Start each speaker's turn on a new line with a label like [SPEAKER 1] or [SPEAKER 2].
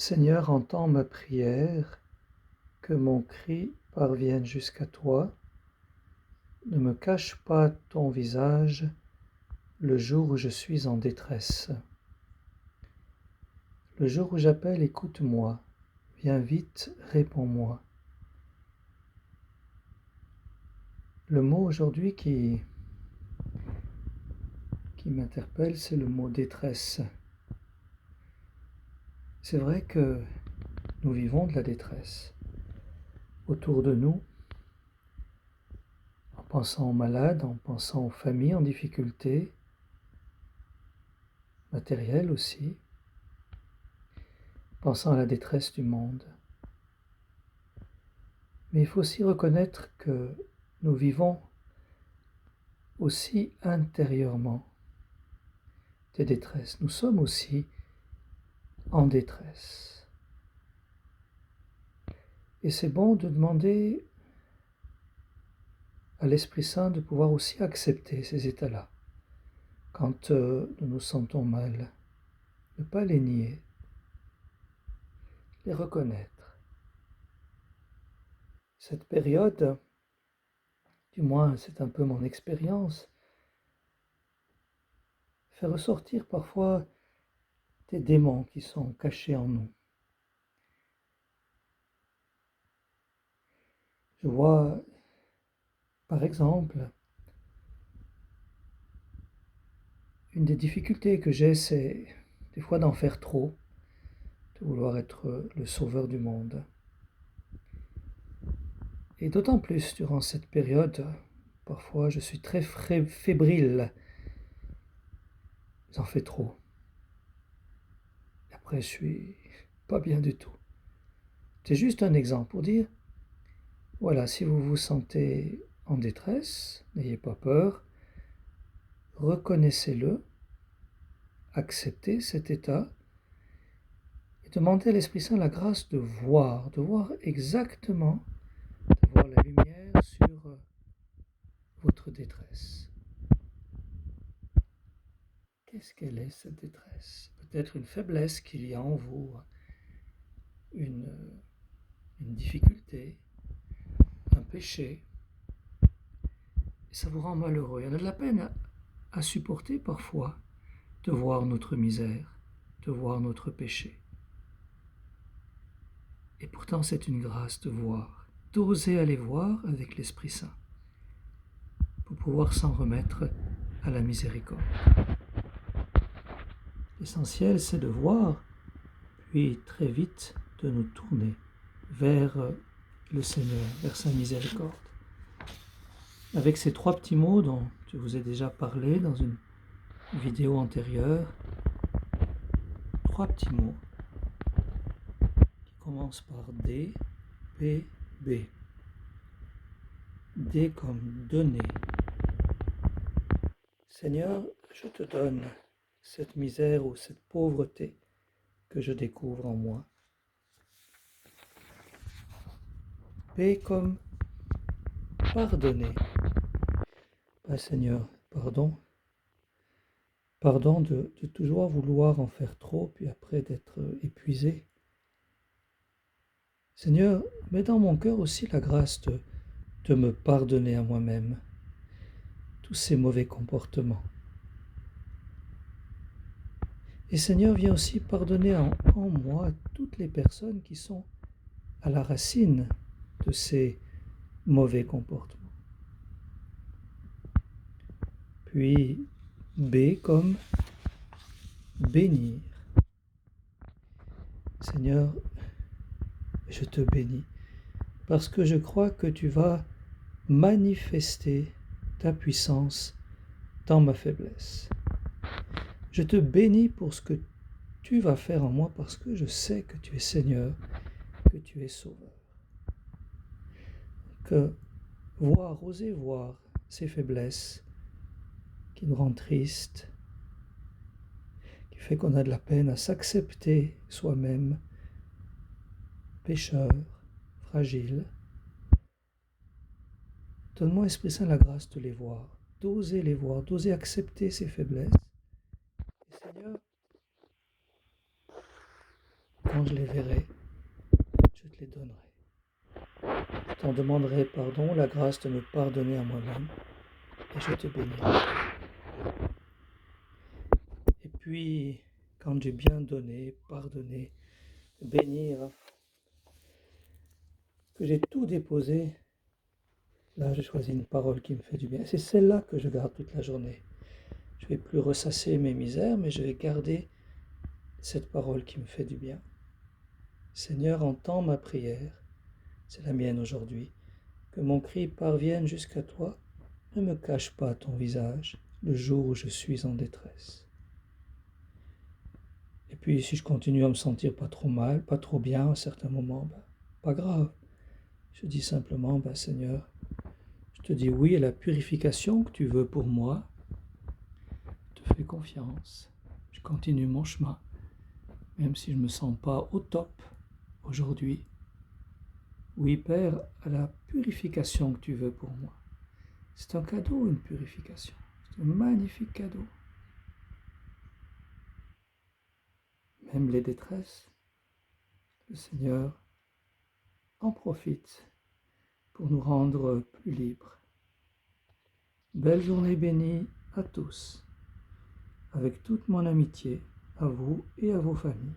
[SPEAKER 1] Seigneur, entends ma prière, que mon cri parvienne jusqu'à toi. Ne me cache pas ton visage le jour où je suis en détresse. Le jour où j'appelle, écoute-moi. Viens vite, réponds-moi. Le mot aujourd'hui qui m'interpelle, c'est le mot détresse. C'est vrai que nous vivons de la détresse. Autour de nous, en pensant aux malades, en pensant aux familles en difficulté, matérielles aussi, pensant à la détresse du monde. Mais il faut aussi reconnaître que nous vivons aussi intérieurement des détresses. Nous sommes aussi en détresse. Et c'est bon de demander à l'Esprit Saint de pouvoir aussi accepter ces états-là. Quand nous nous sentons mal, ne pas les nier, les reconnaître. Cette période, du moins c'est un peu mon expérience, fait ressortir parfois des démons qui sont cachés en nous. Je vois, par exemple, une des difficultés que j'ai, c'est des fois d'en faire trop, de vouloir être le sauveur du monde. Et d'autant plus durant cette période, parfois je suis très fébrile, j'en fais trop. Et après je suis pas bien du tout. C'est juste un exemple pour dire, voilà, si vous vous sentez en détresse, n'ayez pas peur, reconnaissez-le, acceptez cet état et demandez à l'Esprit Saint la grâce de voir exactement, d'avoir la lumière sur votre détresse. Qu'est-ce qu'elle est, cette détresse? Peut-être une faiblesse qu'il y a en vous, une difficulté, un péché. Et ça vous rend malheureux. Il y en a de la peine à supporter parfois de voir notre misère, de voir notre péché. Et pourtant, c'est une grâce de voir, d'oser aller voir avec l'Esprit Saint, pour pouvoir s'en remettre à la miséricorde. L'essentiel, c'est de voir, puis très vite de nous tourner vers le Seigneur, vers sa miséricorde. Avec ces 3 petits mots dont je vous ai déjà parlé dans une vidéo antérieure, 3 petits mots qui commencent par D, P, B. D comme donner. Seigneur, je te donne cette misère ou cette pauvreté que je découvre en moi. P comme pardonner. Seigneur, pardon. Pardon de toujours vouloir en faire trop, puis après d'être épuisé. Seigneur, mets dans mon cœur aussi la grâce de me pardonner à moi-même tous ces mauvais comportements. Et Seigneur, viens aussi pardonner en moi toutes les personnes qui sont à la racine de ces mauvais comportements. Puis B comme bénir. Seigneur, je te bénis parce que je crois que tu vas manifester ta puissance dans ma faiblesse. Je te bénis pour ce que tu vas faire en moi parce que je sais que tu es Seigneur, que tu es Sauveur. Que oser voir ces faiblesses qui nous rendent tristes, qui fait qu'on a de la peine à s'accepter soi-même, pécheur, fragile. Donne-moi, Esprit Saint, la grâce de les voir, d'oser accepter ces faiblesses. Et Seigneur, quand je les verrai, je te les donnerai. Je t'en demanderai pardon, la grâce de me pardonner à moi-même, et je te bénirai. Et puis, quand j'ai bien donné, pardonné, bénir, que j'ai tout déposé, là je choisis une parole qui me fait du bien. C'est celle-là que je garde toute la journée. Je ne vais plus ressasser mes misères, mais je vais garder cette parole qui me fait du bien. Seigneur, entends ma prière, c'est la mienne aujourd'hui. Que mon cri parvienne jusqu'à toi. Ne me cache pas ton visage le jour où je suis en détresse. Et puis si je continue à me sentir pas trop mal, pas trop bien à certains moments, pas grave. Je dis simplement, Seigneur, je te dis oui à la purification que tu veux pour moi. Je te fais confiance. Je continue mon chemin, même si je ne me sens pas au top aujourd'hui. Oui, Père, à la purification que tu veux pour moi. C'est un cadeau, une purification. C'est un magnifique cadeau. Même les détresses, le Seigneur en profite pour nous rendre plus libres. Belle journée bénie à tous, avec toute mon amitié à vous et à vos familles.